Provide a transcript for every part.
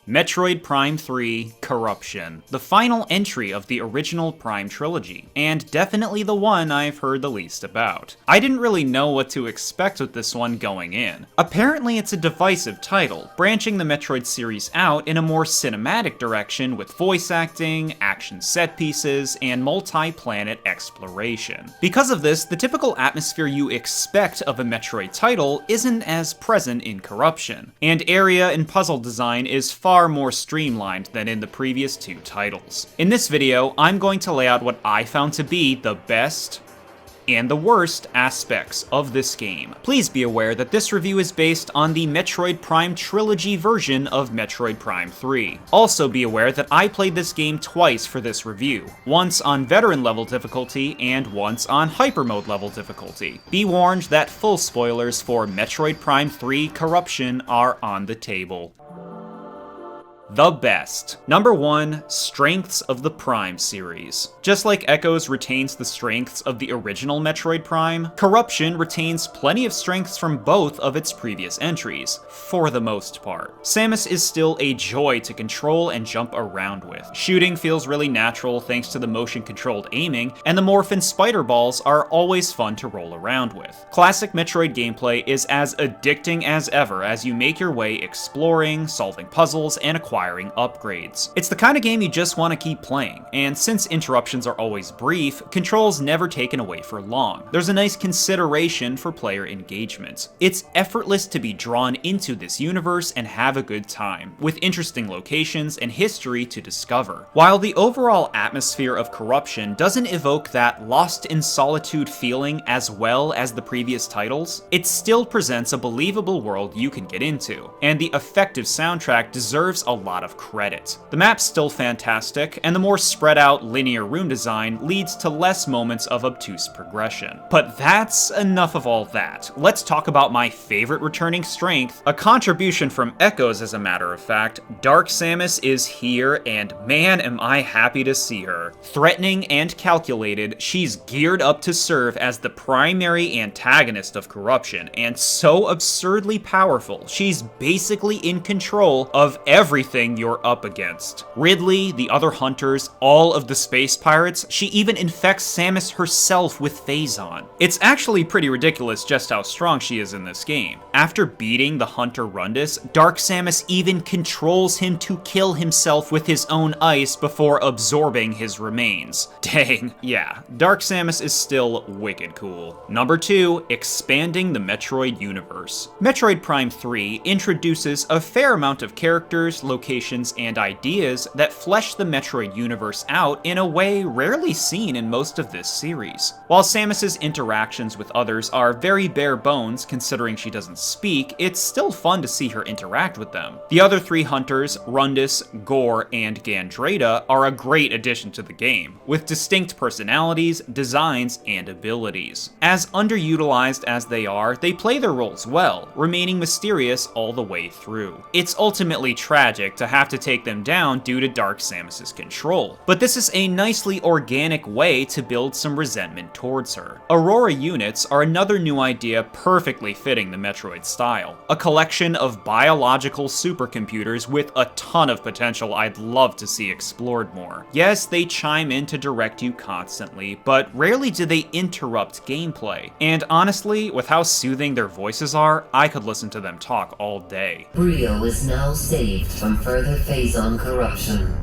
Metroid Prime 3 Corruption, the final entry of the original Prime trilogy, and definitely the one I've heard the least about. I didn't really know what to expect with this one going in. Apparently it's a divisive title, branching the Metroid series out in a more cinematic direction with voice acting, action set pieces, and multi-planet exploration. Because of this, the typical atmosphere you expect of a Metroid title isn't as present in Corruption, and area and puzzle design is far more streamlined than in the previous two titles. In this video, I'm going to lay out what I found to be the best and the worst aspects of this game. Please be aware that this review is based on the Metroid Prime Trilogy version of Metroid Prime 3. Also be aware that I played this game twice for this review, once on veteran level difficulty and once on Hypermode-Level difficulty. Be warned that full spoilers for Metroid Prime 3 Corruption are on the table. The best. Number 1, strengths of the Prime series. Just like Echoes retains the strengths of the original Metroid Prime, Corruption retains plenty of strengths from both of its previous entries, for the most part. Samus is still a joy to control and jump around with. Shooting feels really natural thanks to the motion-controlled aiming, and the morph and spider balls are always fun to roll around with. Classic Metroid gameplay is as addicting as ever as you make your way exploring, solving puzzles, and acquiring upgrades. It's the kind of game you just want to keep playing, and since interruptions are always brief, control's never taken away for long. There's a nice consideration for player engagement. It's effortless to be drawn into this universe and have a good time, with interesting locations and history to discover. While the overall atmosphere of Corruption doesn't evoke that lost in solitude feeling as well as the previous titles, it still presents a believable world you can get into, and the effective soundtrack deserves a lot of credit. The map's still fantastic, and the more spread out linear room design leads to less moments of obtuse progression. But that's enough of all that. Let's talk about my favorite returning strength, a contribution from Echoes as a matter of fact. Dark Samus is here, and man am I happy to see her. Threatening and calculated, she's geared up to serve as the primary antagonist of Corruption, and so absurdly powerful, she's basically in control of everything you're up against. Ridley, the other hunters, all of the space pirates, she even infects Samus herself with Phazon. It's actually pretty ridiculous just how strong she is in this game. After beating the hunter Rundus, Dark Samus even controls him to kill himself with his own ice before absorbing his remains. Dang, yeah, Dark Samus is still wicked cool. Number 2, expanding the Metroid universe. Metroid Prime 3 introduces a fair amount of characters, locations, and ideas that flesh the Metroid universe out in a way rarely seen in most of this series. While Samus's interactions with others are very bare bones considering she doesn't speak, it's still fun to see her interact with them. The other 3 hunters, Rundus, Gore, and Gandreda, are a great addition to the game, with distinct personalities, designs, and abilities. As underutilized as they are, they play their roles well, remaining mysterious all the way through. It's ultimately tragic to have to take them down due to Dark Samus's control, but this is a nicely organic way to build some resentment towards her. Aurora units are another new idea perfectly fitting the Metroid style. A collection of biological supercomputers with a ton of potential I'd love to see explored more. Yes, they chime in to direct you constantly, but rarely do they interrupt gameplay. And honestly, with how soothing their voices are, I could listen to them talk all day. Brio is now saved from further Phazon corruption.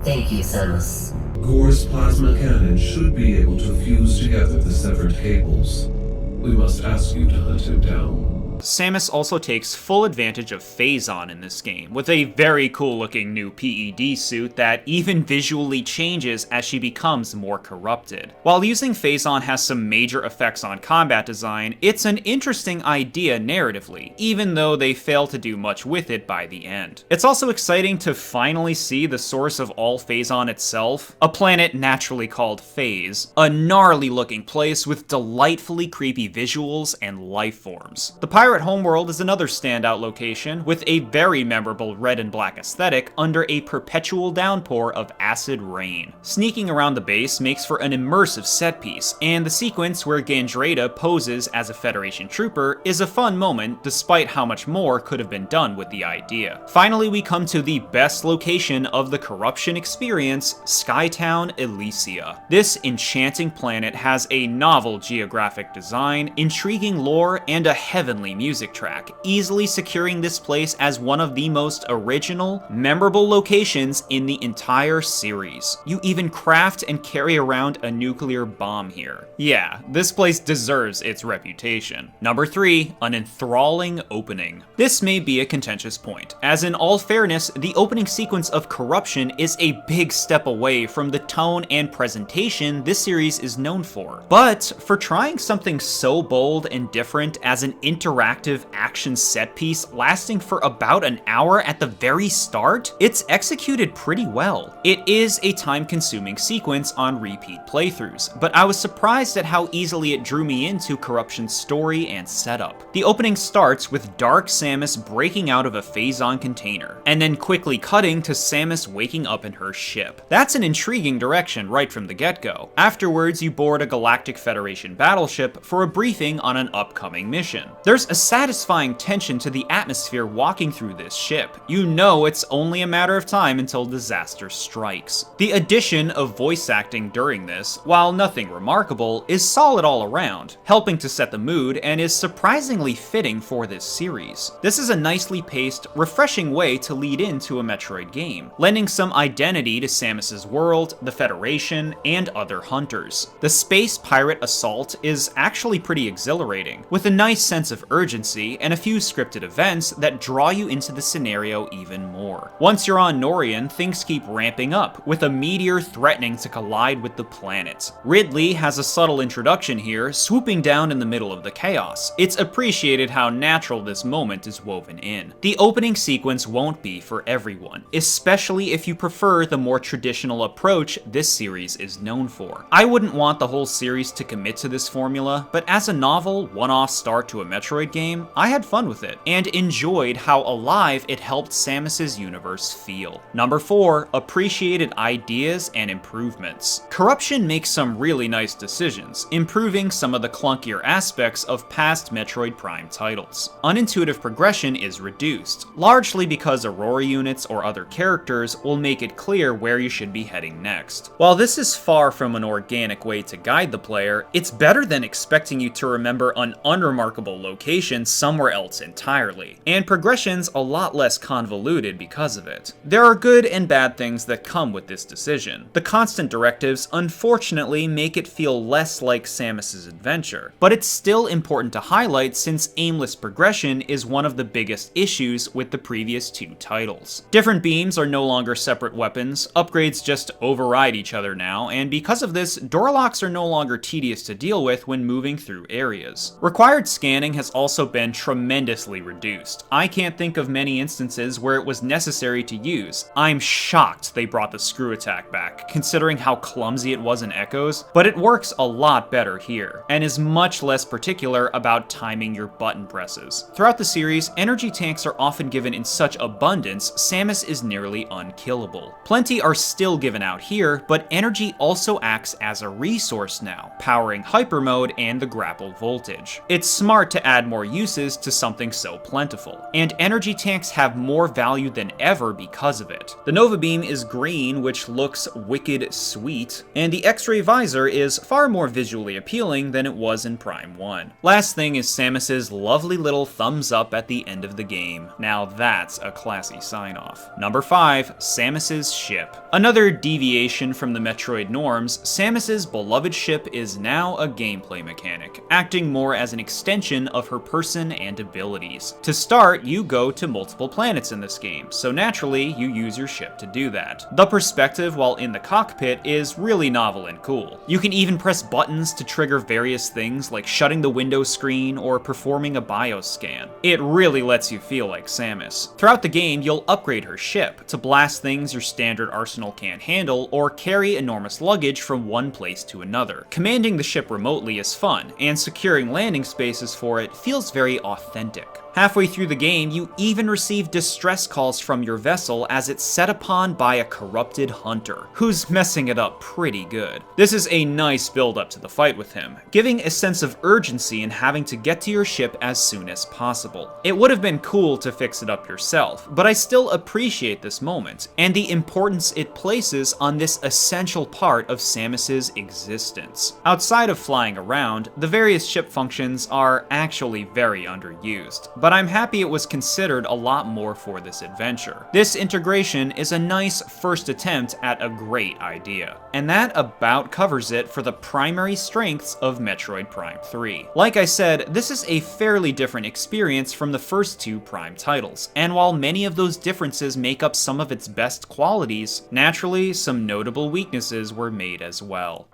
Thank you, Samus. Gore's plasma cannon should be able to fuse together the severed cables. We must ask you to hunt him down. Samus also takes full advantage of Phazon in this game, with a very cool looking new PED suit that even visually changes as she becomes more corrupted. While using Phazon has some major effects on combat design, it's an interesting idea narratively, even though they fail to do much with it by the end. It's also exciting to finally see the source of all Phazon itself, a planet naturally called Phase, a gnarly looking place with delightfully creepy visuals and life forms. The pirate Pirate Homeworld is another standout location, with a very memorable red and black aesthetic under a perpetual downpour of acid rain. Sneaking around the base makes for an immersive set piece, and the sequence where Gandreda poses as a Federation trooper is a fun moment despite how much more could have been done with the idea. Finally, we come to the best location of the corruption experience, Skytown Elysia. This enchanting planet has a novel geographic design, intriguing lore, and a heavenly music track, easily securing this place as one of the most original, memorable locations in the entire series. You even craft and carry around a nuclear bomb here. Yeah, this place deserves its reputation. Number 3, an enthralling opening. This may be a contentious point, as in all fairness, the opening sequence of Corruption is a big step away from the tone and presentation this series is known for. But for trying something so bold and different as an interactive action set piece lasting for about an hour at the very start, it's executed pretty well. It is a time-consuming sequence on repeat playthroughs, but I was surprised at how easily it drew me into Corruption's story and setup. The opening starts with Dark Samus breaking out of a Phazon container, and then quickly cutting to Samus waking up in her ship. That's an intriguing direction right from the get-go. Afterwards, you board a Galactic Federation battleship for a briefing on an upcoming mission. There's a satisfying tension to the atmosphere walking through this ship. You know it's only a matter of time until disaster strikes. The addition of voice acting during this, while nothing remarkable, is solid all around, helping to set the mood and is surprisingly fitting for this series. This is a nicely paced, refreshing way to lead into a Metroid game, lending some identity to Samus's world, the Federation, and other hunters. The space pirate assault is actually pretty exhilarating, with a nice sense of urgency and a few scripted events that draw you into the scenario even more. Once you're on Norian, things keep ramping up, with a meteor threatening to collide with the planet. Ridley has a subtle introduction here, swooping down in the middle of the chaos. It's appreciated how natural this moment is woven in. The opening sequence won't be for everyone, especially if you prefer the more traditional approach this series is known for. I wouldn't want the whole series to commit to this formula, but as a novel, one-off start to a Metroid game, I had fun with it, and enjoyed how alive it helped Samus's universe feel. Number 4, appreciated ideas and improvements. Corruption makes some really nice decisions, improving some of the clunkier aspects of past Metroid Prime titles. Unintuitive progression is reduced, largely because Aurora units or other characters will make it clear where you should be heading next. While this is far from an organic way to guide the player, it's better than expecting you to remember an unremarkable location somewhere else entirely, and progression's a lot less convoluted because of it. There are good and bad things that come with this decision. The constant directives unfortunately make it feel less like Samus's adventure, but it's still important to highlight since aimless progression is one of the biggest issues with the previous 2 titles. Different beams are no longer separate weapons, upgrades just override each other now, and because of this, door locks are no longer tedious to deal with when moving through areas. Required scanning has also been tremendously reduced. I can't think of many instances where it was necessary to use. I'm shocked they brought the screw attack back, considering how clumsy it was in Echoes, but it works a lot better here, and is much less particular about timing your button presses. Throughout the series, energy tanks are often given in such abundance, Samus is nearly unkillable. Plenty are still given out here, but energy also acts as a resource now, powering hyper mode and the grapple voltage. It's smart to add more uses to something so plentiful, and energy tanks have more value than ever because of it. The Nova Beam is green, which looks wicked sweet, and the X-ray visor is far more visually appealing than it was in Prime 1. Last thing is Samus's lovely little thumbs up at the end of the game. Now that's a classy sign-off. Number 5, Samus's ship. Another deviation from the Metroid norms, Samus's beloved ship is now a gameplay mechanic, acting more as an extension of her person and abilities. To start, you go to multiple planets in this game, so naturally you use your ship to do that. The perspective while in the cockpit is really novel and cool. You can even press buttons to trigger various things like shutting the window screen or performing a bioscan. It really lets you feel like Samus. Throughout the game, you'll upgrade her ship to blast things your standard arsenal can't handle or carry enormous luggage from one place to another. Commanding the ship remotely is fun, and securing landing spaces for it feels feels very authentic. Halfway through the game, you even receive distress calls from your vessel as it's set upon by a corrupted hunter, who's messing it up pretty good. This is a nice build-up to the fight with him, giving a sense of urgency in having to get to your ship as soon as possible. It would have been cool to fix it up yourself, but I still appreciate this moment, and the importance it places on this essential part of Samus's existence. Outside of flying around, the various ship functions are actually very underused, but I'm happy it was considered a lot more for this adventure. This integration is a nice first attempt at a great idea. And that about covers it for the primary strengths of Metroid Prime 3. Like I said, this is a fairly different experience from the first two Prime titles, and while many of those differences make up some of its best qualities, naturally some notable weaknesses were made as well.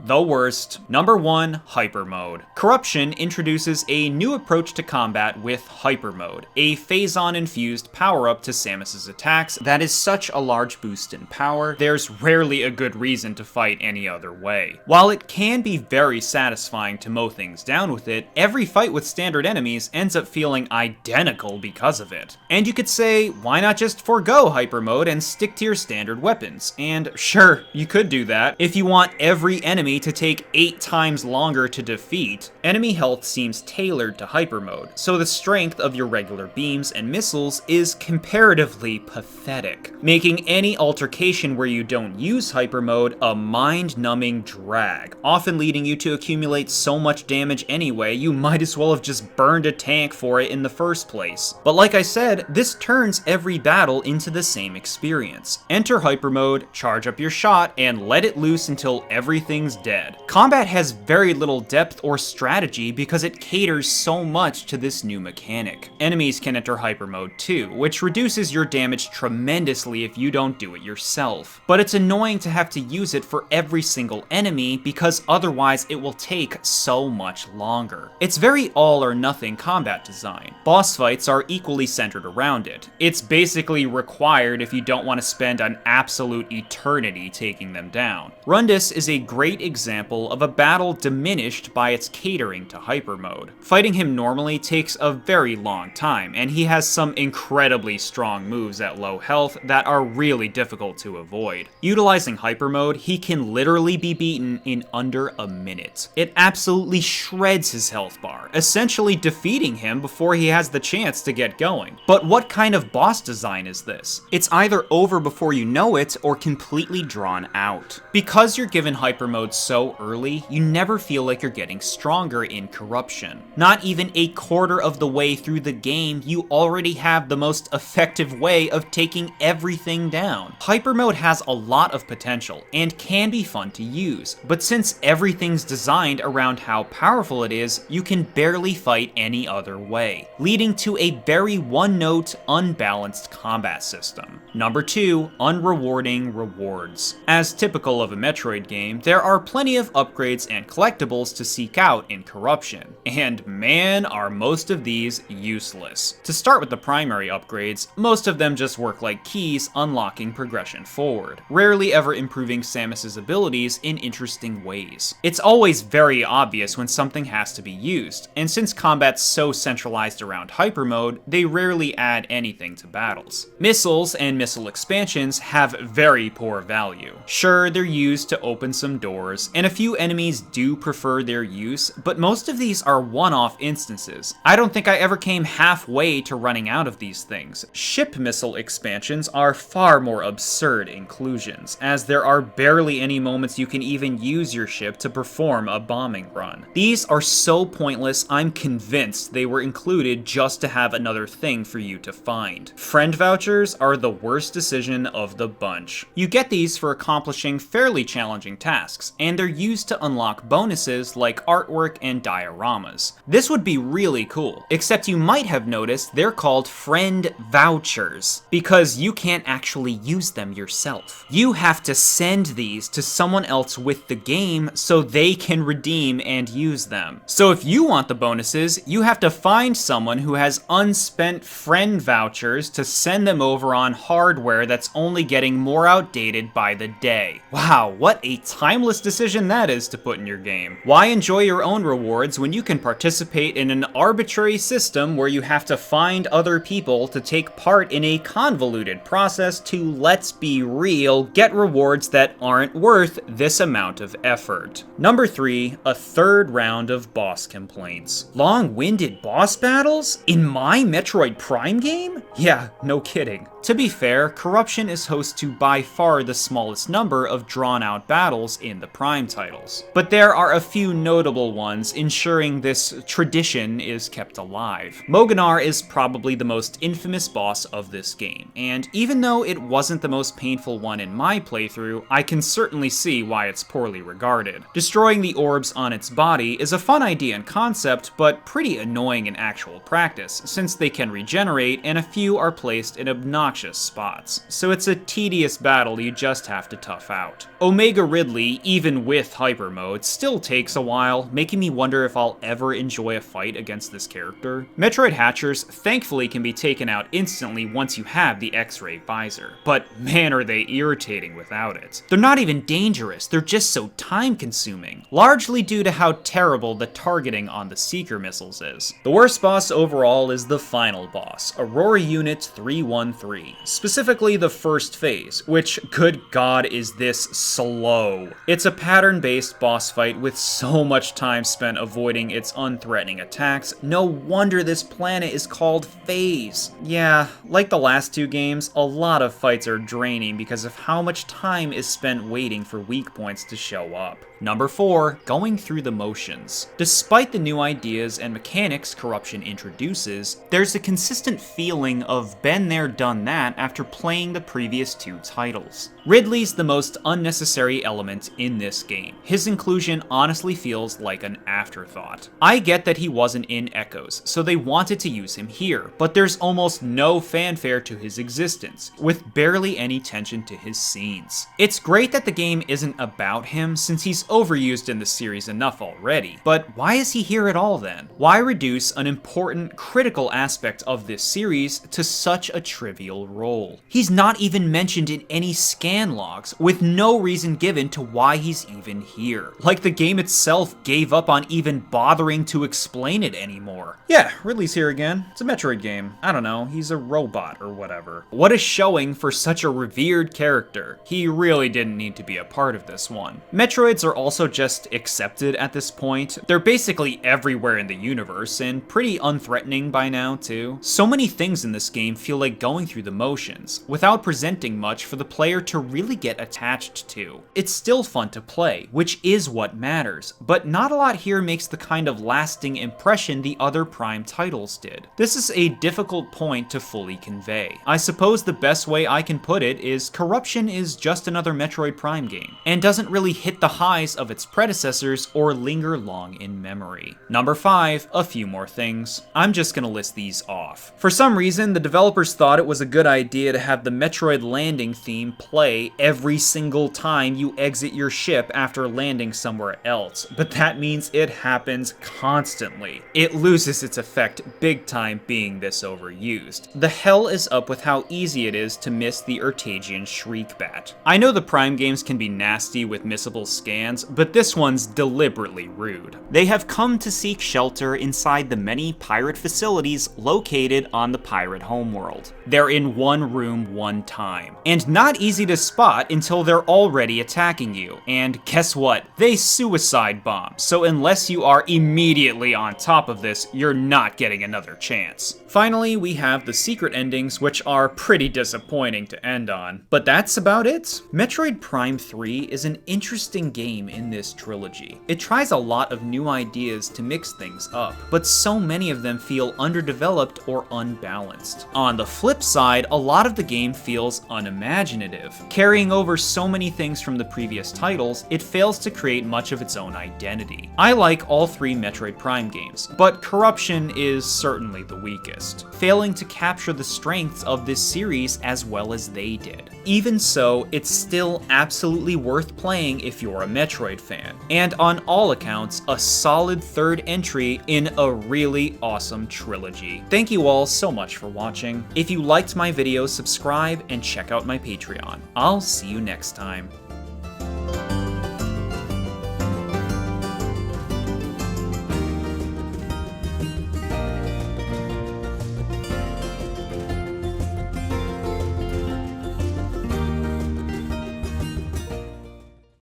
The worst. Number 1, Hyper Mode. Corruption introduces a new approach to combat with Hyper Mode, a phazon-infused power-up to Samus's attacks that is such a large boost in power, there's rarely a good reason to fight any other way. While it can be very satisfying to mow things down with it, every fight with standard enemies ends up feeling identical because of it. And you could say, why not just forego Hyper Mode and stick to your standard weapons? And sure, you could do that. If you want every enemy to take 8 times longer to defeat, enemy health seems tailored to Hyper Mode, so the strength of your regular beams and missiles is comparatively pathetic, making any altercation where you don't use Hyper Mode a mind-numbing drag, often leading you to accumulate so much damage anyway you might as well have just burned a tank for it in the first place. But like I said, this turns every battle into the same experience. Enter Hyper Mode, charge up your shot, and let it loose until everything's dead. Combat has very little depth or strategy because it caters so much to this new mechanic. Enemies can enter Hyper Mode too, which reduces your damage tremendously if you don't do it yourself. But it's annoying to have to use it for every single enemy because otherwise it will take so much longer. It's very all or nothing combat design. Boss fights are equally centered around it. It's basically required if you don't want to spend an absolute eternity taking them down. Rundus is a great example of a battle diminished by its catering to Hyper Mode. Fighting him normally takes a very long time, and he has some incredibly strong moves at low health that are really difficult to avoid. Utilizing Hyper Mode, he can literally be beaten in under a minute. It absolutely shreds his health bar, essentially defeating him before he has the chance to get going. But what kind of boss design is this? It's either over before you know it, or completely drawn out. Because you're given Hyper Mode so early, you never feel like you're getting stronger in Corruption. Not even a quarter of the way through the game, you already have the most effective way of taking everything down. Hyper Mode has a lot of potential, and can be fun to use, but since everything's designed around how powerful it is, you can barely fight any other way, leading to a very one-note, unbalanced combat system. Number 2, unrewarding rewards. As typical of a Metroid game, there are plenty of upgrades and collectibles to seek out in Corruption, and man, are most of these useless. To start with the primary upgrades, most of them just work like keys unlocking progression forward, rarely ever improving Samus's abilities in interesting ways. It's always very obvious when something has to be used, and since combat's so centralized around Hyper Mode, they rarely add anything to battles. Missiles and missile expansions have very poor value. Sure, they're used to open some doors, and a few enemies do prefer their use, but most of these are one-off instances. I don't think I ever came halfway to running out of these things. Ship missile expansions are far more absurd inclusions, as there are barely any moments you can even use your ship to perform a bombing run. These are so pointless, I'm convinced they were included just to have another thing for you to find. Friend vouchers are the worst decision of the bunch. You get these for accomplishing fairly challenging tasks, and they're used to unlock bonuses like artwork and dioramas. This would be really cool, except you might have noticed they're called friend vouchers, because you can't actually use them yourself. You have to send these to someone else with the game so they can redeem and use them. So if you want the bonuses, you have to find someone who has unspent friend vouchers to send them over on hardware that's only getting more outdated by the day. Wow, what a timeless decision that is to put in your game. Why enjoy your own rewards when you can participate in an arbitrary system where you have to find other people to take part in a convoluted process to, let's be real, get rewards that aren't worth this amount of effort. Number 3, a third round of boss complaints. Long-winded boss battles? In my Metroid Prime game? Yeah, no kidding. To be fair, Corruption is host to by far the smallest number of drawn-out battles in the Prime titles. But there are a few notable ones ensuring this tradition is kept alive. Moganar is probably the most infamous boss of this game, and even though it wasn't the most painful one in my playthrough, I can certainly see why it's poorly regarded. Destroying the orbs on its body is a fun idea in concept, but pretty annoying in actual practice, since they can regenerate and a few are placed in obnoxious spots. So it's a tedious battle you just have to tough out. Omega Ridley, even with hyper mode, still takes a while, making me wonder if I'll ever enjoy a fight against this character. Metroid Hatchers thankfully can be taken out instantly once you have the X-ray visor, but man are they irritating without it. They're not even dangerous, they're just so time-consuming, largely due to how terrible the targeting on the Seeker missiles is. The worst boss overall is the final boss, Aurora Unit 313, specifically the first phase, which, good god, is this slow. It's a pattern-based boss fight with so much time spent avoiding its unthreatening attacks. No wonder this planet is called Phase. Yeah, like the last two games, a lot of fights are draining because of how much time is spent waiting for weak points to show up. Number 4, going through the motions. Despite the new ideas and mechanics Corruption introduces, there's a consistent feeling of been there, done that after playing the previous two titles. Ridley's the most unnecessary element in this game. His inclusion honestly feels like an afterthought. I get that he wasn't in Echoes, so they wanted to use him here, but there's almost no fanfare to his existence, with barely any tension to his scenes. It's great that the game isn't about him, since he's overused in the series enough already, but why is he here at all then? Why reduce an important, critical aspect of this series to such a trivial role? He's not even mentioned in any scan logs, with no reason given to why he's even here. Like the game itself gave up on even bothering to explain it anymore. Yeah, Ridley's here again. It's a Metroid game. I don't know, he's a robot or whatever. What a showing for such a revered character. He really didn't need to be a part of this one. Metroids are also just accepted at this point. They're basically everywhere in the universe, and pretty unthreatening by now too. So many things in this game feel like going through the motions, without presenting much for the player to really get attached to. It's still fun to play, which is what matters, but not a lot here makes the kind of lasting impression the other Prime titles did. This is a difficult point to fully convey. I suppose the best way I can put it is Corruption is just another Metroid Prime game, and doesn't really hit the highs of its predecessors or linger long in memory. Number 5, a few more things. I'm just gonna list these off. For some reason, the developers thought it was a good idea to have the Metroid landing theme play every single time you exit your ship after landing somewhere else, but that means it happens constantly. It loses its effect big time being this overused. The hell is up with how easy it is to miss the Urtagian Shriekbat. I know the Prime games can be nasty with missable scans, but this one's deliberately rude. They have come to seek shelter inside the many pirate facilities located on the pirate homeworld. They're in one room one time, and not easy to spot until they're already attacking you. And guess what? They suicide bomb, so unless you are immediately on top of this, you're not getting another chance. Finally, we have the secret endings, which are pretty disappointing to end on. But that's about it. Metroid Prime 3 is an interesting game in this trilogy. It tries a lot of new ideas to mix things up, but so many of them feel underdeveloped or unbalanced. On the flip side, a lot of the game feels unimaginative. Carrying over so many things from the previous titles, it fails to create much of its own identity. I like all three Metroid Prime games, but Corruption is certainly the weakest, failing to capture the strengths of this series as well as they did. Even so, it's still absolutely worth playing if you're a Metroid fan, and on all accounts, a solid third entry in a really awesome trilogy. Thank you all so much for watching. If you liked my video, subscribe and check out my Patreon. I'll see you next time.